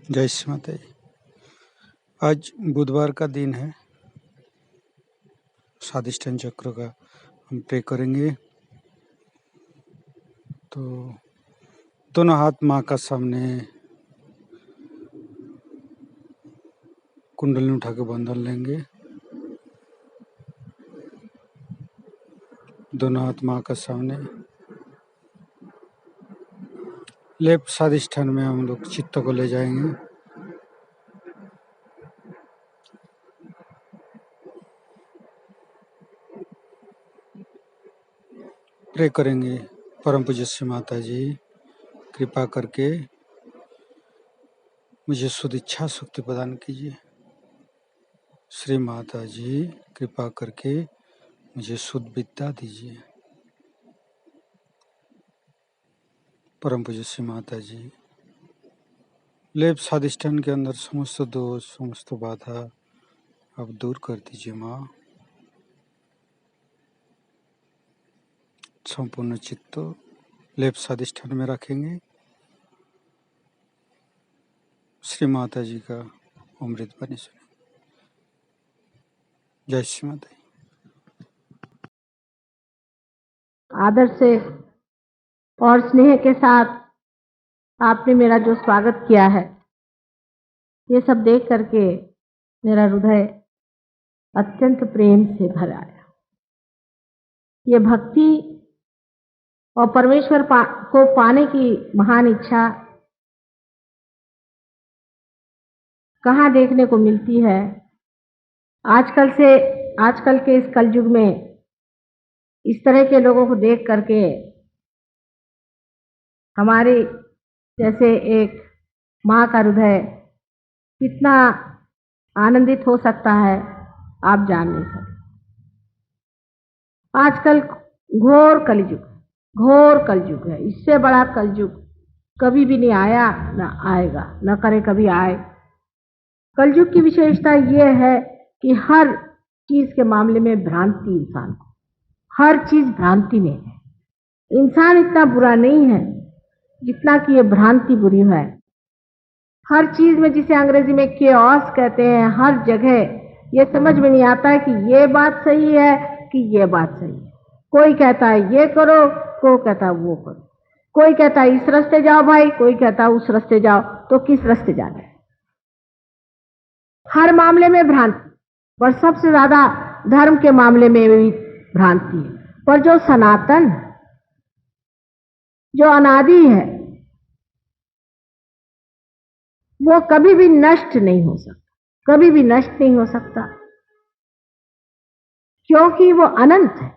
जय श्री माता जी। आज बुधवार का दिन है। स्वादिष्टान चक्र का हम प्रे करेंगे। तो दोनों हाथ माँ का सामने कुंडली उठा के बंधन लेंगे। दोनों हाथ माँ का सामने लेफ्ट स्वादिष्टान में हम लोग चित्त को ले जाएंगे। प्रे करेंगे। परम पूज्य श्री माता जी, कृपा करके मुझे शुद्ध इच्छा शक्ति प्रदान कीजिए। श्री माता जी, कृपा करके मुझे शुद्ध विद्या दीजिए। परम पूज्य श्री माता जी, लेफ्ट स्वादिष्टान के अंदर समस्त दोष, समस्त बाधा आप दूर कर दीजिए माँ। संपूर्ण चित्त लेफ्ट स्वादिष्टान में रखेंगे। श्री माता जी का अमृत वाणी सुने। जय श्री माता जी। आदर से और स्नेह के साथ आपने मेरा जो स्वागत किया है, ये सब देख करके मेरा हृदय अत्यंत प्रेम से भर आया। ये भक्ति और परमेश्वर को पाने की महान इच्छा कहाँ देखने को मिलती है। आजकल के इस कलयुग में इस तरह के लोगों को देख करके हमारी जैसे एक माँ का हृदय कितना आनंदित हो सकता है, आप जान नहीं सकते। आजकल घोर कलयुग है। इससे बड़ा कलयुग कभी भी नहीं आया, न आएगा, न करे कभी आए। कलयुग की विशेषता यह है कि हर चीज के मामले में भ्रांति, इंसान को हर चीज भ्रांति में है। इंसान इतना बुरा नहीं है जितना कि ये भ्रांति बुरी है। हर चीज में, जिसे अंग्रेजी में केओस कहते हैं, हर जगह ये समझ में नहीं आता है कि ये बात सही है कि ये बात सही है। कोई कहता है ये करो, कोई कहता है वो करो, कोई कहता है इस रास्ते जाओ भाई, कोई कहता है उस रास्ते जाओ। तो किस रास्ते जाना है? हर मामले में भ्रांति, पर सबसे ज्यादा धर्म के मामले में भी भ्रांति है। पर जो सनातन, जो अनादि है, वो कभी भी नष्ट नहीं हो सकता, कभी भी नष्ट नहीं हो सकता, क्योंकि वो अनंत है।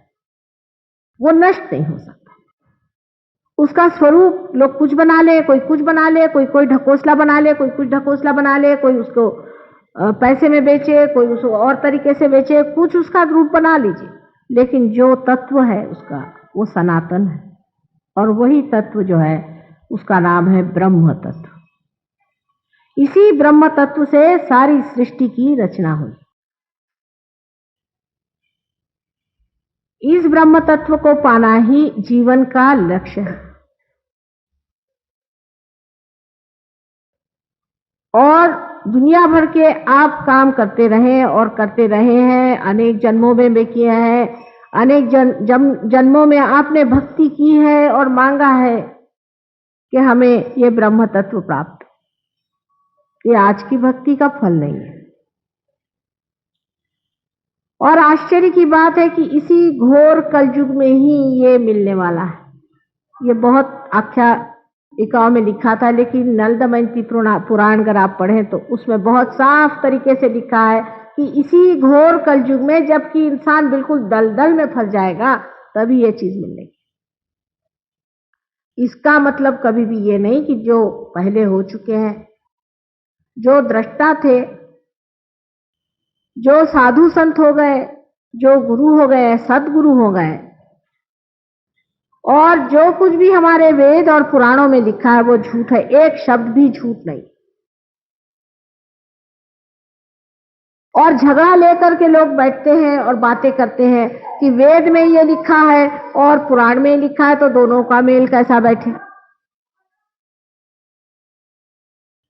वो नष्ट नहीं हो सकता। उसका स्वरूप लोग कुछ बना ले, कोई कुछ बना ले, कोई ढकोसला बना ले, कोई कुछ ढकोसला बना ले, कोई उसको पैसे में बेचे, कोई उसको और तरीके से बेचे, कुछ उसका रूप बना लीजिए। लेकिन जो तत्व है उसका, वो सनातन है। और वही तत्व जो है उसका नाम है ब्रह्म तत्व। इसी ब्रह्म तत्व से सारी सृष्टि की रचना हुई। इस ब्रह्म तत्व को पाना ही जीवन का लक्ष्य है। और दुनिया भर के आप काम करते रहे और करते रहे हैं, अनेक जन्मों में भी किए हैं, अनेक जन्मों में आपने भक्ति की है और मांगा है कि हमें ये ब्रह्म तत्व प्राप्त हो। ये आज की भक्ति का फल नहीं है। और आश्चर्य की बात है कि इसी घोर कलयुग में ही ये मिलने वाला है। ये बहुत आख्यायिकाओं में लिखा था, लेकिन नल दमयंती पुराण अगर आप पढ़ें तो उसमें बहुत साफ तरीके से लिखा है कि इसी घोर कलयुग में, जबकि इंसान बिल्कुल दलदल में फंस जाएगा, तभी ये चीज मिलेगी। इसका मतलब कभी भी ये नहीं कि जो पहले हो चुके हैं, जो दृष्टा थे, जो साधु संत हो गए, जो गुरु हो गए, सदगुरु हो गए, और जो कुछ भी हमारे वेद और पुराणों में लिखा है वो झूठ है। एक शब्द भी झूठ नहीं। और झगड़ा लेकर के लोग बैठते हैं और बातें करते हैं कि वेद में ये लिखा है और पुराण में लिखा है, तो दोनों का मेल कैसा बैठे।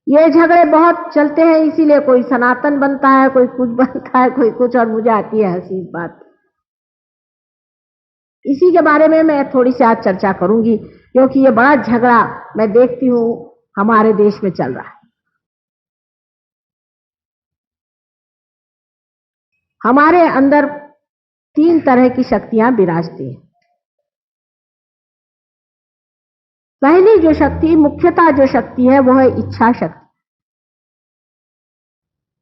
ये झगड़े बहुत चलते हैं, इसीलिए कोई सनातन बनता है, कोई कुछ बनता है, कोई कुछ, और मुझे आती है हंसी इस बात। इसी के बारे में मैं थोड़ी सी आज चर्चा करूंगी, क्योंकि ये बड़ा झगड़ा मैं देखती हूं हमारे देश में चल रहा है। हमारे अंदर 3 तरह की शक्तियां विराजती हैं। पहली जो शक्ति, मुख्यतः जो शक्ति है, वो है इच्छा शक्ति।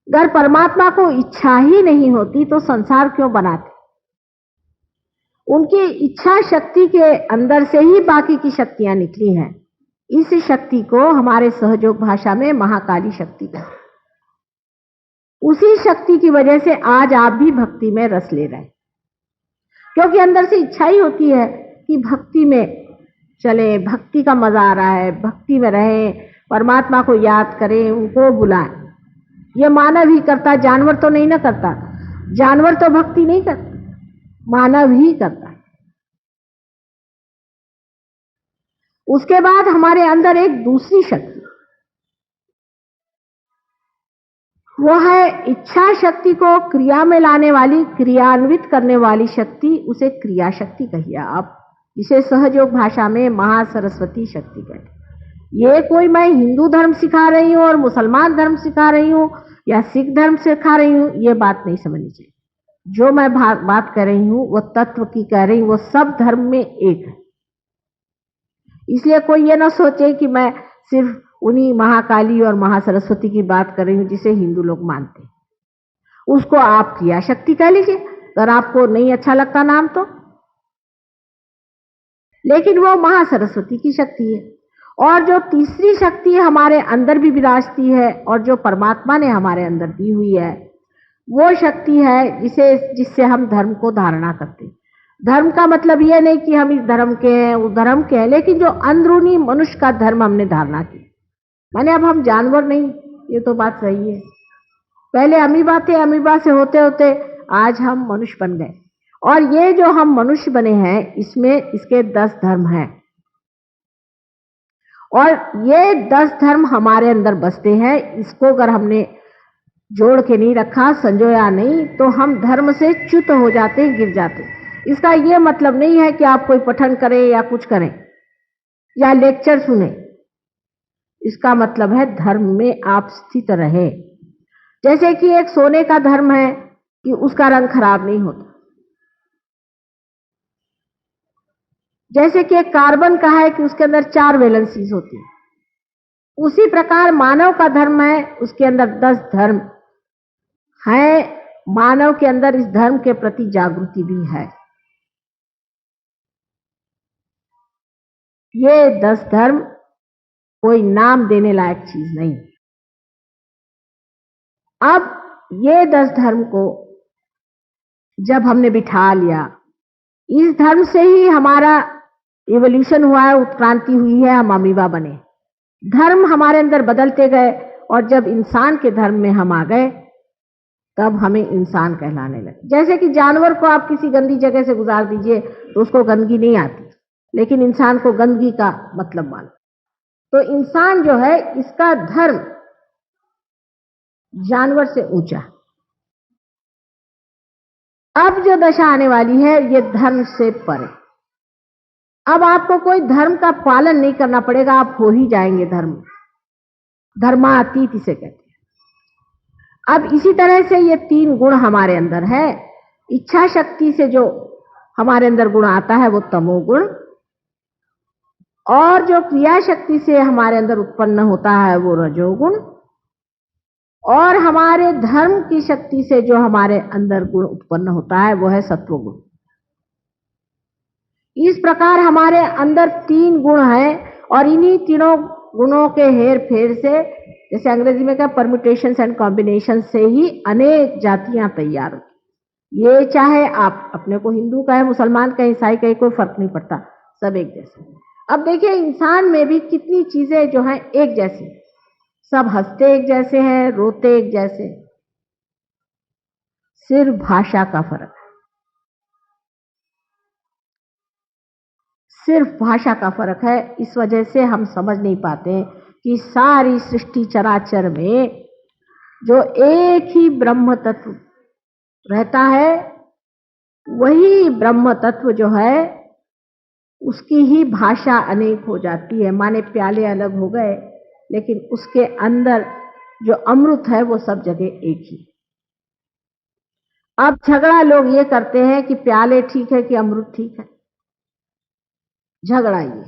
अगर परमात्मा को इच्छा ही नहीं होती तो संसार क्यों बनाते? उनकी इच्छा शक्ति के अंदर से ही बाकी की शक्तियां निकली हैं। इस शक्ति को हमारे सहयोग भाषा में महाकाली शक्ति कहते हैं। उसी शक्ति की वजह से आज आप भी भक्ति में रस ले रहे हैं, क्योंकि अंदर से इच्छा ही होती है कि भक्ति में चले, भक्ति का मजा आ रहा है, भक्ति में रहें, परमात्मा को याद करें, उनको बुलाएं। ये मानव ही करता, जानवर तो नहीं ना करता। जानवर तो भक्ति नहीं करता, मानव ही करता है। उसके बाद हमारे अंदर एक दूसरी शक्ति, वो है इच्छा शक्ति को क्रिया में लाने वाली, क्रियान्वित करने वाली शक्ति। उसे क्रिया शक्ति कहिए आप, इसे सहयोग भाषा में महासरस्वती शक्ति कहते हैं। ये कोई मैं हिंदू धर्म सिखा रही हूं और मुसलमान धर्म सिखा रही हूं या सिख धर्म सिखा रही हूं, ये बात नहीं समझनी चाहिए। जो मैं बात कर रही हूं वो तत्व की कह रही हूं, वो सब धर्म में एक है। इसलिए कोई ये ना सोचे कि मैं सिर्फ उन्हीं महाकाली और महासरस्वती की बात कर रही हूं जिसे हिंदू लोग मानते हैं। उसको आप क्रिया शक्ति कह लीजिए, अगर आपको नहीं अच्छा लगता नाम तो, लेकिन वो महासरस्वती की शक्ति है। और जो तीसरी शक्ति हमारे अंदर भी विराजती है और जो परमात्मा ने हमारे अंदर दी हुई है, वो शक्ति है जिससे हम धर्म को धारणा करते हैं। धर्म का मतलब ये नहीं कि हम इस धर्म के हैं, उस धर्म के हैं, लेकिन जो अंदरूनी मनुष्य का धर्म हमने धारणा की। माने अब हम जानवर नहीं, ये तो बात सही है। पहले अमीबा थे, अमीबा से होते होते आज हम मनुष्य बन गए। और ये जो हम मनुष्य बने हैं, इसमें इसके 10 धर्म हैं, और ये 10 धर्म हमारे अंदर बसते हैं। इसको अगर हमने जोड़ के नहीं रखा, संजोया नहीं, तो हम धर्म से च्युत हो जाते हैं, गिर जाते हैं। इसका यह मतलब नहीं है कि आप कोई पठन करें या कुछ करें या लेक्चर सुने। इसका मतलब है धर्म में आप स्थित रहे। जैसे कि एक सोने का धर्म है कि उसका रंग खराब नहीं होता, जैसे कि एक कार्बन का है कि उसके अंदर 4 वैलेंसीज होती है, उसी प्रकार मानव का धर्म है, उसके अंदर 10 धर्म है। मानव के अंदर इस धर्म के प्रति जागृति भी है। ये 10 धर्म कोई नाम देने लायक चीज नहीं। अब ये 10 धर्म को जब हमने बिठा लिया, इस धर्म से ही हमारा इवोल्यूशन हुआ है, उत्क्रांति हुई है, हम अमीबा बने। धर्म हमारे अंदर बदलते गए, और जब इंसान के धर्म में हम आ गए, तब हमें इंसान कहलाने लगे। जैसे कि जानवर को आप किसी गंदी जगह से गुजार दीजिए तो उसको गंदगी नहीं आती, लेकिन इंसान को गंदगी का मतलब मानो। तो इंसान जो है, इसका धर्म जानवर से ऊंचा। अब जो दशा आने वाली है, ये धर्म से परे। अब आपको कोई धर्म का पालन नहीं करना पड़ेगा, आप हो ही जाएंगे धर्म, धर्मातीत इसे कहते हैं। अब इसी तरह से ये 3 गुण हमारे अंदर है। इच्छा शक्ति से जो हमारे अंदर गुण आता है वो तमोगुण, और जो क्रिया शक्ति से हमारे अंदर उत्पन्न होता है वो रजोगुण, और हमारे धर्म की शक्ति से जो हमारे अंदर गुण उत्पन्न होता है वो है सत्वगुण। इस प्रकार हमारे अंदर 3 गुण हैं, और इन्हीं तीनों गुणों के हेर फेर से, जैसे अंग्रेजी में क्या, परम्यूटेशंस एंड कॉम्बिनेशन से ही अनेक जातियां तैयार होती। ये चाहे आप अपने को हिंदू कहे, मुसलमान कहे, ईसाई कहे, कोई फर्क नहीं पड़ता, सब एक जैसे। अब देखिए इंसान में भी कितनी चीजें जो हैं एक जैसी, सब हंसते एक जैसे हैं, रोते एक जैसे, सिर्फ भाषा का फर्क है। सिर्फ भाषा का फर्क है। इस वजह से हम समझ नहीं पाते कि सारी सृष्टि चराचर में जो एक ही ब्रह्म तत्व रहता है, वही ब्रह्म तत्व जो है उसकी ही भाषा अनेक हो जाती है। माने प्याले अलग हो गए, लेकिन उसके अंदर जो अमृत है वो सब जगह एक ही। अब झगड़ा लोग ये करते हैं कि प्याले ठीक है कि अमृत ठीक है। झगड़ा ये,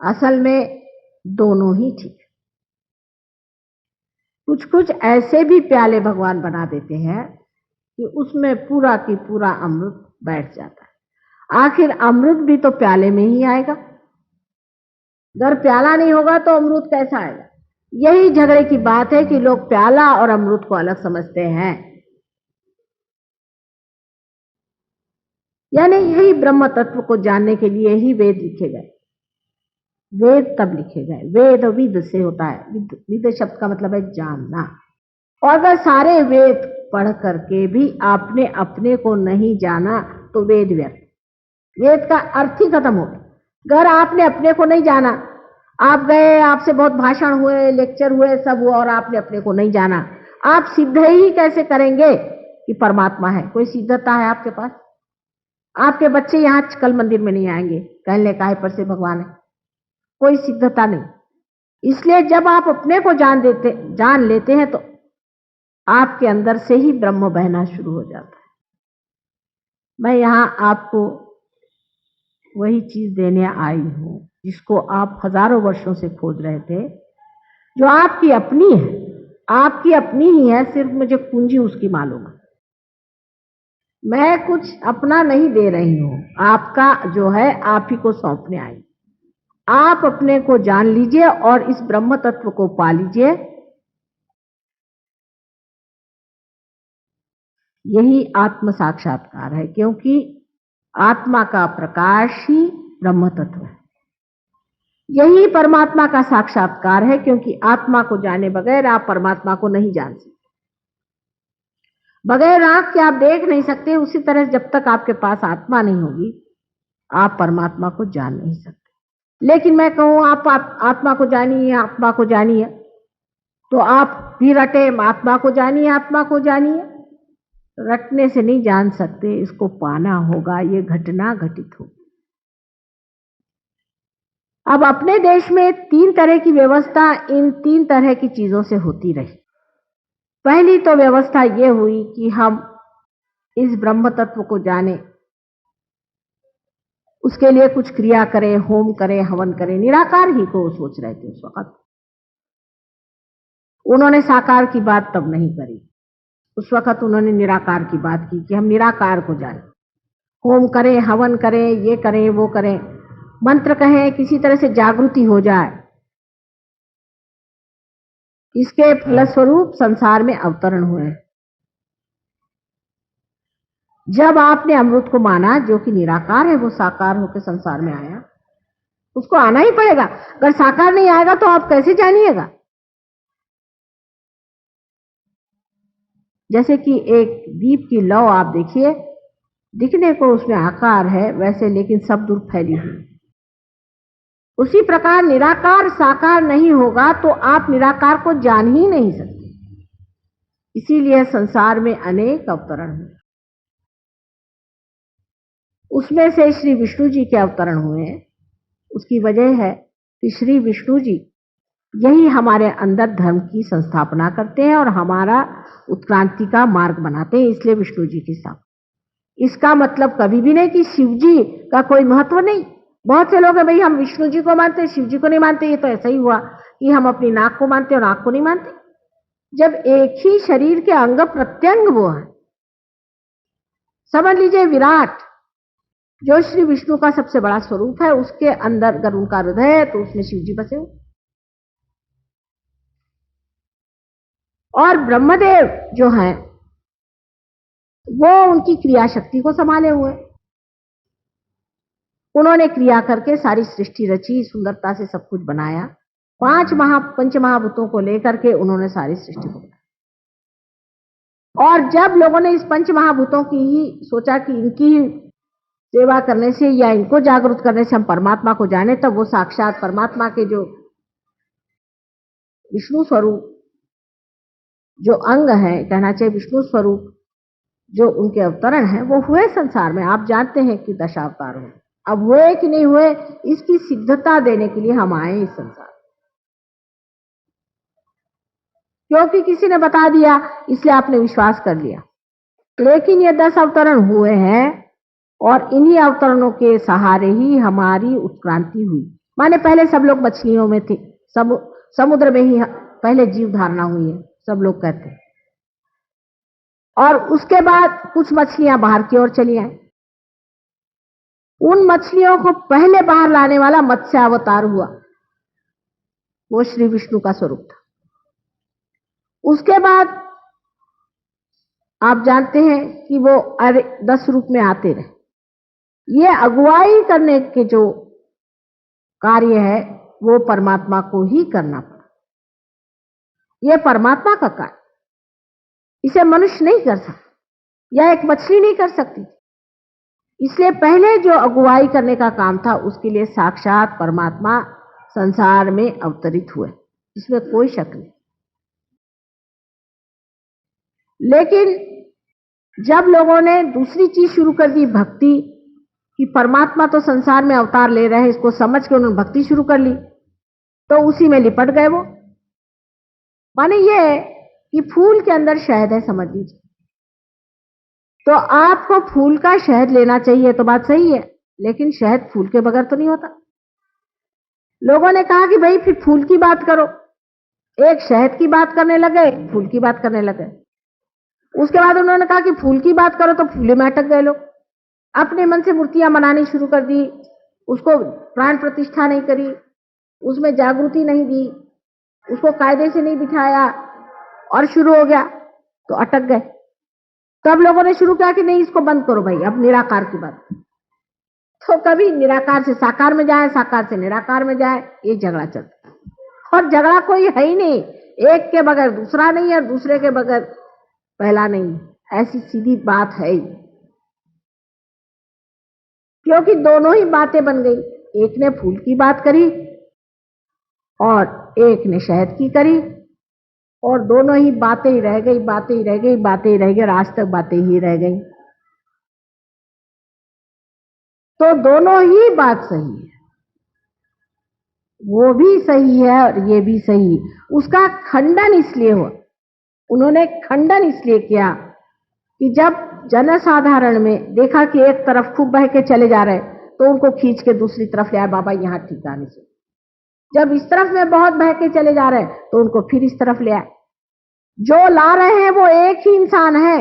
असल में दोनों ही ठीक है। कुछ कुछ ऐसे भी प्याले भगवान बना देते हैं कि उसमें पूरा की पूरा अमृत बैठ जाता है। आखिर अमृत भी तो प्याले में ही आएगा, अगर प्याला नहीं होगा तो अमृत कैसा आएगा? यही झगड़े की बात है कि लोग प्याला और अमृत को अलग समझते हैं। यानी यही ब्रह्म तत्व को जानने के लिए ही वेद लिखे गए। वेद तब लिखे गए, वेद विद से होता है, विद शब्द का मतलब है जानना। और अगर सारे वेद पढ़ करके भी आपने अपने को नहीं जाना तो वेद व्यर्थ, वेद का अर्थ ही खत्म हो गया। अगर आपने अपने को नहीं जाना, आप गए, आपसे बहुत भाषण हुए, लेक्चर हुए, सब हुआ, और आपने अपने को नहीं जाना, आप सिद्ध ही कैसे करेंगे कि परमात्मा है? कोई सिद्धता है आपके पास? आपके बच्चे यहाँ कल मंदिर में नहीं आएंगे, कहने का है पर से भगवान है, कोई सिद्धता नहीं। इसलिए जब आप अपने को जान लेते हैं तो आपके अंदर से ही ब्रह्म बहना शुरू हो जाता है। मैं यहाँ आपको वही चीज देने आई हूं जिसको आप हजारों वर्षों से खोज रहे थे, जो आपकी अपनी है, आपकी अपनी ही है, सिर्फ मुझे कुंजी उसकी मालूम है। मैं कुछ अपना नहीं दे रही हूं, आपका जो है आप ही को सौंपने आई। आप अपने को जान लीजिए और इस ब्रह्म तत्व को पा लीजिए। यही आत्म साक्षात्कार है, क्योंकि आत्मा का प्रकाश ही ब्रह्म तत्व है। यही परमात्मा का साक्षात्कार है, क्योंकि आत्मा को जाने बगैर आप परमात्मा को नहीं जान सकते। बगैर आंख के आप देख नहीं सकते, उसी तरह जब तक आपके पास आत्मा नहीं होगी आप परमात्मा को जान नहीं सकते। लेकिन मैं कहूं आप आत्मा को जानिए, आत्मा को जानिए, तो आप भी रटे आत्मा को जानिए, आत्मा को जानिए। रटने से नहीं जान सकते, इसको पाना होगा, ये घटना घटित होगी। अब अपने देश में 3 तरह की व्यवस्था इन 3 तरह की चीजों से होती रही। पहली तो व्यवस्था ये हुई कि हम इस ब्रह्म तत्व को जाने, उसके लिए कुछ क्रिया करें, होम करें, हवन करें। निराकार ही को सोच रहे थे उस वक्त। उन्होंने साकार की बात तब नहीं करी, उस वक्त उन्होंने निराकार की बात की कि हम निराकार को जाने, होम करें, हवन करें, ये करें, वो करें, मंत्र कहें, किसी तरह से जागृति हो जाए। इसके फलस्वरूप संसार में अवतरण हुए। जब आपने अमृत को माना, जो कि निराकार है, वो साकार होकर संसार में आया, उसको आना ही पड़ेगा। अगर साकार नहीं आएगा तो आप कैसे जानिएगा? जैसे कि एक दीप की लौ आप देखिए, दिखने को उसमें आकार है वैसे, लेकिन सब दूर फैली हुई। उसी प्रकार निराकार साकार नहीं होगा तो आप निराकार को जान ही नहीं सकते। इसीलिए संसार में अनेक अवतरण हुए। उसमें से श्री विष्णु जी के अवतरण हुए। उसकी वजह है कि श्री विष्णु जी यही हमारे अंदर धर्म की संस्थापना करते हैं और हमारा उत्क्रांति का मार्ग बनाते हैं, इसलिए विष्णु जी की स्थापना। इसका मतलब कभी भी नहीं कि शिव जी का कोई महत्व नहीं। बहुत से लोग हैं, भाई हम विष्णु जी को मानते हैं, शिव जी को नहीं मानते। ये तो ऐसा ही हुआ कि हम अपनी नाक को मानते और आंख को नहीं मानते, जब एक ही शरीर के अंग प्रत्यंग वो है। समझ लीजिए विराट, जो श्री विष्णु का सबसे बड़ा स्वरूप है, उसके अंदर अगर उनका हृदय है तो उसमें शिव जी बसे हुए। और ब्रह्मदेव जो हैं वो उनकी क्रिया शक्ति को संभाले हुए। उन्होंने क्रिया करके सारी सृष्टि रची, सुंदरता से सब कुछ बनाया। पंच महाभूतों को लेकर के उन्होंने सारी सृष्टि को बनाया। और जब लोगों ने इस पंच महाभूतों की ही सोचा कि इनकी ही सेवा करने से या इनको जागरूक करने से हम परमात्मा को जाने, तब वो साक्षात परमात्मा के जो विष्णु स्वरूप जो अंग है, कहना चाहिए विष्णु स्वरूप जो उनके अवतरण है, वो हुए संसार में। आप जानते हैं कि दशावतार हुए, अब हुए कि नहीं हुए इसकी सिद्धता देने के लिए हम आए इस संसार, क्योंकि किसी ने बता दिया इसलिए आपने विश्वास कर लिया। लेकिन ये 10 अवतरण हुए हैं और इन्हीं अवतरणों के सहारे ही हमारी उत्क्रांति हुई। माने पहले सब लोग मछलियों में थे, समुद्र में ही पहले जीव धारणा हुई है, सब लोग कहते हैं। और उसके बाद कुछ मछलियां बाहर की ओर चली आई। उन मछलियों को पहले बाहर लाने वाला मत्स्य अवतार हुआ, वो श्री विष्णु का स्वरूप था। उसके बाद आप जानते हैं कि वो 10 रूप में आते रहे। ये अगुवाई करने के जो कार्य है वो परमात्मा को ही करना पड़ा। ये परमात्मा का कार्य, इसे मनुष्य नहीं कर सकता या एक मछली नहीं कर सकती। इसलिए पहले जो अगुवाई करने का काम था उसके लिए साक्षात परमात्मा संसार में अवतरित हुए, इसमें कोई शक नहीं। लेकिन जब लोगों ने दूसरी चीज शुरू कर दी, भक्ति, कि परमात्मा तो संसार में अवतार ले रहे हैं, इसको समझ के उन्होंने भक्ति शुरू कर ली, तो उसी में लिपट गए वो। माने ये कि फूल के अंदर शहद है, समझ लीजिए, तो आपको फूल का शहद लेना चाहिए, तो बात सही है, लेकिन शहद फूल के बगैर तो नहीं होता। लोगों ने कहा कि भाई फिर फूल की बात करो, एक शहद की बात करने लगे, फूल की बात करने लगे। उसके बाद उन्होंने कहा कि फूल की बात करो, तो फूले में अटक गए लोग। अपने मन से मूर्तियां बनानी शुरू कर दी, उसको प्राण प्रतिष्ठा नहीं करी, उसमें जागृति नहीं दी, उसको कायदे से नहीं बिठाया और शुरू हो गया, तो अटक गए। तब लोगों ने शुरू किया कि नहीं इसको बंद करो भाई, अब निराकार की बात। तो कभी निराकार से साकार में जाए, साकार से निराकार में जाए, ये झगड़ा चलता है। और झगड़ा कोई है ही नहीं, एक के बगैर दूसरा नहीं है, दूसरे के बगैर पहला नहीं, ऐसी सीधी बात है ही। क्योंकि दोनों ही बातें बन गई, एक ने फूल की बात करी और एक ने शहद की करी, और दोनों ही बातें ही रह गई, बातें ही रह गई, बातें ही रह गई, और आज तक बातें ही रह गई। तो दोनों ही बात सही है, वो भी सही है और ये भी सही है। उसका खंडन इसलिए हुआ, उन्होंने खंडन इसलिए किया कि जब जनसाधारण में देखा कि एक तरफ खूब बह के चले जा रहे, तो उनको खींच के दूसरी तरफ ले आए, बाबा यहां ठिकाने से। जब इस तरफ में बहुत बह के चले जा रहे, तो उनको फिर इस तरफ ले आए। जो ला रहे हैं वो एक ही इंसान है,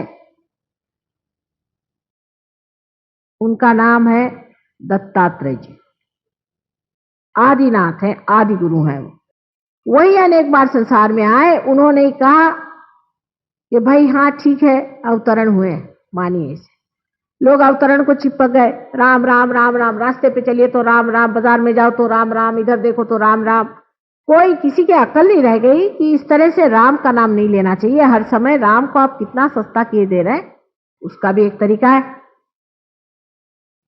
उनका नाम है दत्तात्रेय जी। आदिनाथ है, आदि गुरु है वो। वही अनेक बार संसार में आए, उन्होंने कहा कि भाई हाँ ठीक है, अवतरण हुए, मानिए इसे। लोग अवतरण को चिपक गए, राम राम राम राम, रास्ते पे चलिए तो राम राम, बाजार में जाओ तो राम राम, इधर देखो तो राम राम। कोई किसी के अकल नहीं रह गई कि इस तरह से राम का नाम नहीं लेना चाहिए। हर समय राम को आप कितना सस्ता किए दे रहे हैं, उसका भी एक तरीका है।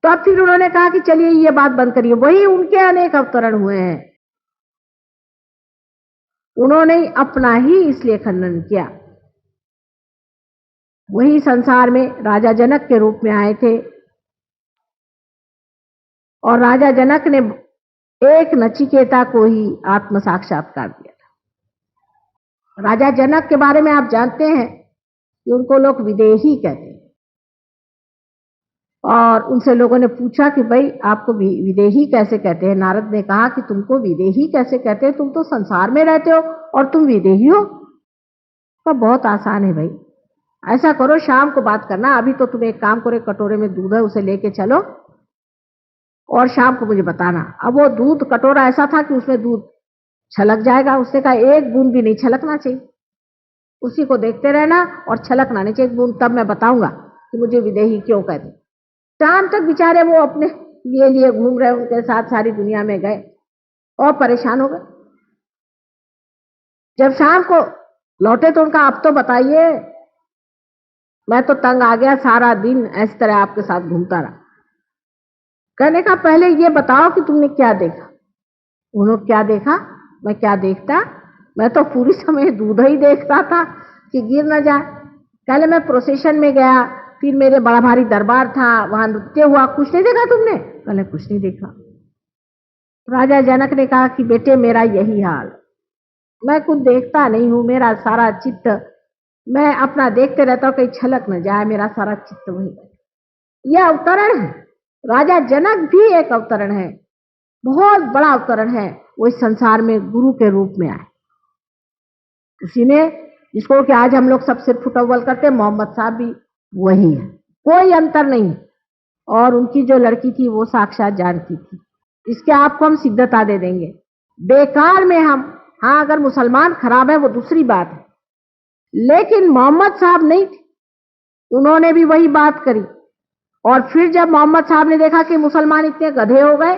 तो अब फिर उन्होंने कहा कि चलिए ये बात बंद करिए। वही उनके अनेक अवतरण हुए हैं, उन्होंने अपना ही इसलिए खंडन किया। वही संसार में राजा जनक के रूप में आए थे, और राजा जनक ने एक नचिकेता को ही आत्म साक्षात्कार दिया था। राजा जनक के बारे में आप जानते हैं कि उनको लोग विदेही कहते हैं, और उनसे लोगों ने पूछा कि भाई आपको विदेही कैसे कहते हैं। नारद ने कहा कि तुमको विदेही कैसे कहते हैं, तुम तो संसार में रहते हो और तुम विदेही हो। तो बहुत आसान है भाई, ऐसा करो शाम को बात करना, अभी तो तुम एक काम करो, कटोरे में दूध है उसे लेके चलो और शाम को मुझे बताना। अब वो दूध कटोरा ऐसा था कि उसमें दूध छलक जाएगा। उसने कहा एक बूंद भी नहीं छलकना चाहिए, उसी को देखते रहना और छलकना नहीं चाहिए बूंद, तब मैं बताऊंगा कि मुझे विदेही क्यों कहते। शाम तक बेचारे वो अपने लिए घूम रहे, उनके साथ सारी दुनिया में गए और परेशान हो गए। जब शाम को लौटे तो उनका अब तो बताइए, मैं तो तंग आ गया, सारा दिन इस तरह आपके साथ घूमता रहा। कहने का पहले ये बताओ कि तुमने क्या देखा। उन्होंने क्या देखा, मैं क्या देखता, मैं तो पूरी समय दूध ही देखता था कि गिर न जाए। पहले मैं प्रोसेशन में गया, फिर मेरे बड़ा भारी दरबार था, वहां नृत्य हुआ, कुछ नहीं देखा तुमने? पहले कुछ नहीं देखा। राजा जनक ने कहा कि बेटे मेरा यही हाल, मैं कुछ देखता नहीं हूं, मेरा सारा चित्त, मैं अपना देखते रहता हूं कहीं छलक न जाए, मेरा सारा चित्त वही। यह अवतरण है, राजा जनक भी एक अवतरण है, बहुत बड़ा अवतरण है। वो इस संसार में गुरु के रूप में आए, उसी में जिसको कि आज हम लोग सबसे फुटअव्वल करते हैं, मोहम्मद साहब भी वही है, कोई अंतर नहीं। और उनकी जो लड़की थी वो साक्षात जानती थी, इसके आपको हम सिद्धता दे देंगे। बेकार में हम, हाँ अगर मुसलमान खराब है वो दूसरी बात है, लेकिन मोहम्मद साहब नहीं थे, उन्होंने भी वही बात करी। और फिर जब मोहम्मद साहब ने देखा कि मुसलमान इतने गधे हो गए,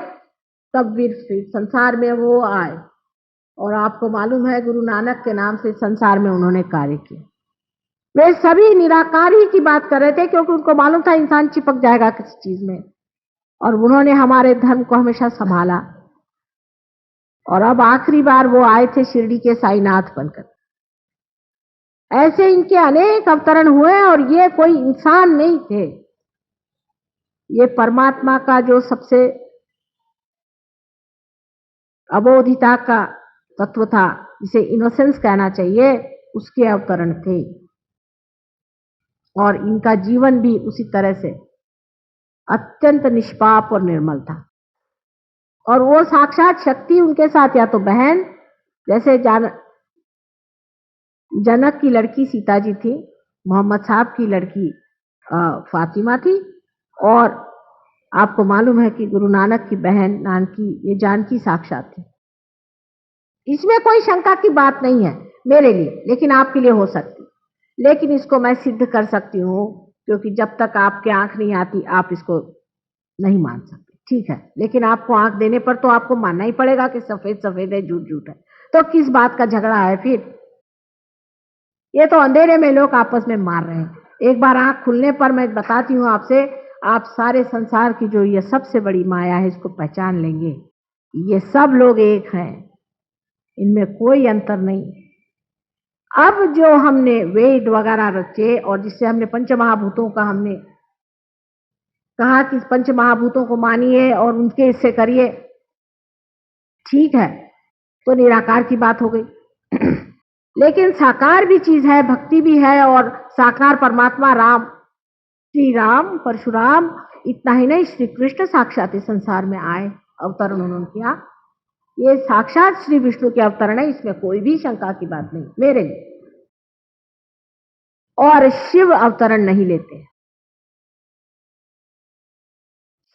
तब फिर संसार में वो आए। और आपको मालूम है गुरु नानक के नाम से संसार में उन्होंने कार्य किया। वे सभी निराकार ही की बात कर रहे थे, क्योंकि उनको मालूम था इंसान चिपक जाएगा किसी चीज में, और उन्होंने हमारे धर्म को हमेशा संभाला। और अब आखिरी बार वो आए थे शिरडी के साईनाथ बनकर। ऐसे इनके अनेक अवतरण हुए, और ये कोई इंसान नहीं थे, ये परमात्मा का जो सबसे अबोधिता का तत्व था, जिसे इनोसेंस कहना चाहिए, उसके अवतरण थे। और इनका जीवन भी उसी तरह से अत्यंत निष्पाप और निर्मल था। और वो साक्षात शक्ति उनके साथ, या तो बहन, जैसे जनक की लड़की सीता जी थी, मोहम्मद साहब की लड़की फातिमा थी, और आपको मालूम है कि गुरु नानक की बहन नानकी, ये जानकी साक्षात थी। इसमें कोई शंका की बात नहीं है मेरे लिए, लेकिन आपके लिए हो सकती। लेकिन इसको मैं सिद्ध कर सकती हूँ, क्योंकि जब तक आपके आंख नहीं आती आप इसको नहीं मान सकते, ठीक है। लेकिन आपको आंख देने पर तो आपको मानना ही पड़ेगा कि सफेद सफेद है, झूठ झूठ है। तो किस बात का झगड़ा है फिर? ये तो अंधेरे में लोग आपस में मार रहे हैं। एक बार आंख खुलने पर मैं बताती हूँ आपसे, आप सारे संसार की जो ये सबसे बड़ी माया है, इसको पहचान लेंगे। ये सब लोग एक हैं, इनमें कोई अंतर नहीं। अब जो हमने वेद वगैरह रचे, और जिससे हमने पंचमहाभूतों का हमने कहा कि पंच महाभूतों को मानिए और उनके इससे करिए, ठीक है, तो निराकार की बात हो गई। लेकिन साकार भी चीज है, भक्ति भी है, और साकार परमात्मा राम, श्री राम, परशुराम, इतना ही नहीं, श्री कृष्ण साक्षात इस संसार में आए, अवतरण उन्होंने किया। ये साक्षात श्री विष्णु के अवतरण है, इसमें कोई भी शंका की बात नहीं मेरे लिए। और शिव अवतरण नहीं लेते,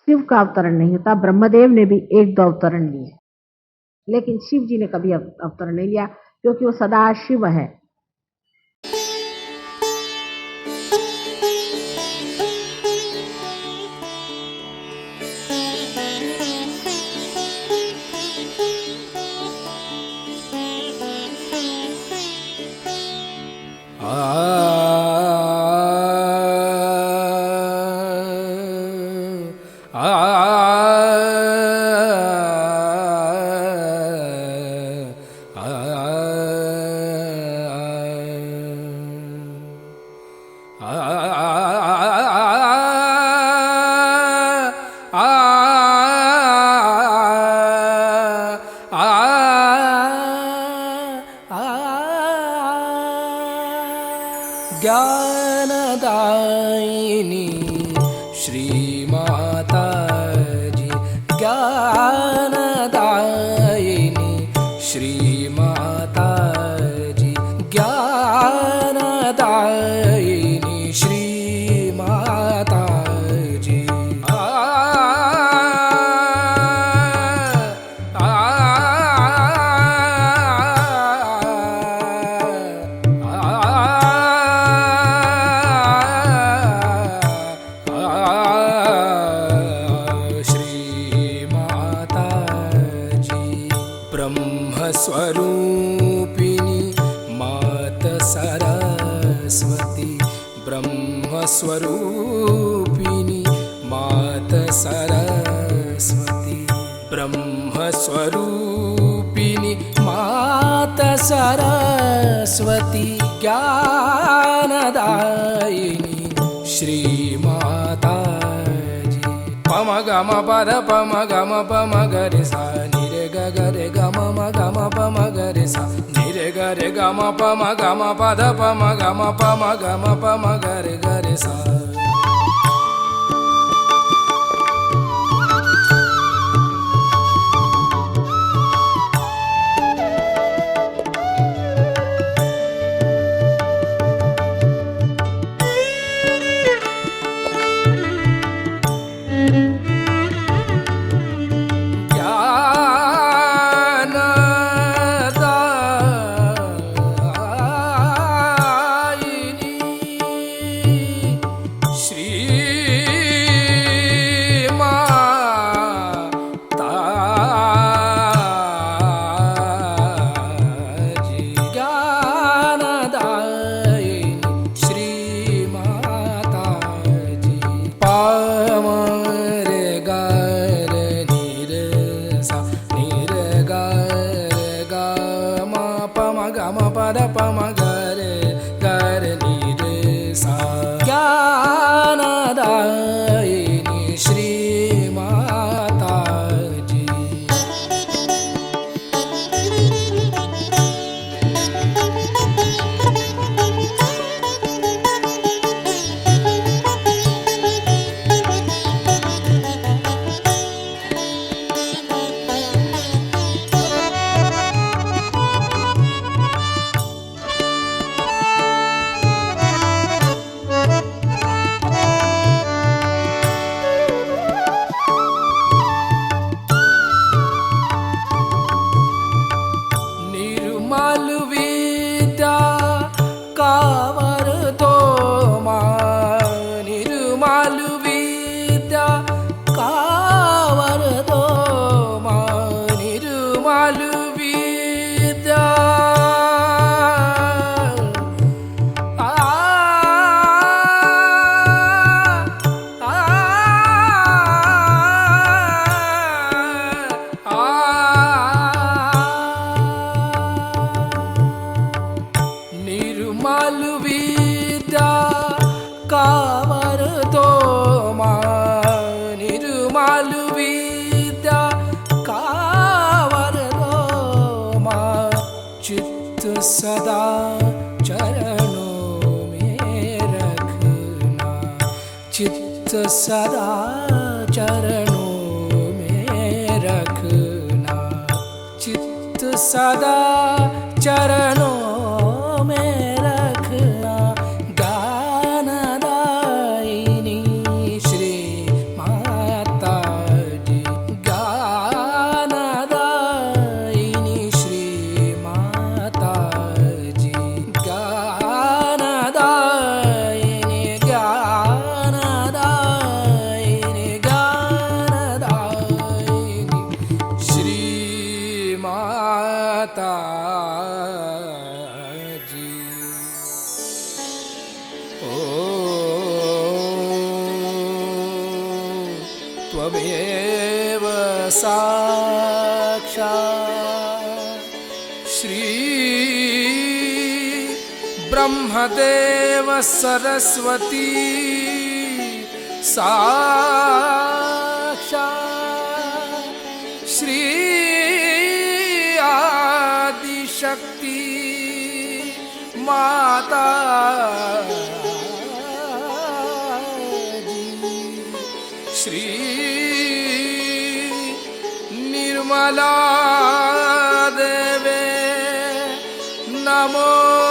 शिव का अवतरण नहीं होता। ब्रह्मदेव ने भी एक दो अवतरण लिए, लेकिन शिव जी ने कभी अवतरण नहीं लिया, क्योंकि वो सदा शिव है। ज्ञानदायिनी श्रीमाता जी, ज्ञानदायिनी श्रीमाता जी, ज्ञानदायिनी श्रीमाता जी। ब्रह्मस्वरूपिणी मात सरस्वती, ब्रह्मस्वरूपिणी मात सरस्वती। सरस्वती ब्रह्मस्वरूपिणी मात सरस्वती ज्ञानदायिनी श्रीमाताजी पम गम पद पम गम पम गरे सा निरे गरे गम गम पम गरे सा निरे गरे गम पद पम गम पम गरे गरे सा ज्ञानदायिनी श्रीमाताजी सदा चरणों में रखना चित्त सदा चरणों में रखना चित्त सदा चरणों में रखना ज्ञानदायिनी श्री माताजी ज्ञानदायिनी श्री माताजी ज्ञानदायिनी ज्ञानदायिनी ज्ञानदायिनी श्री माताजी ओ त्वमेव साक्षात् श्री ब्रह्मदेव सरस्वती साक्षात् श्री आदिशक्ति माता श्री निर्मला देवे नमो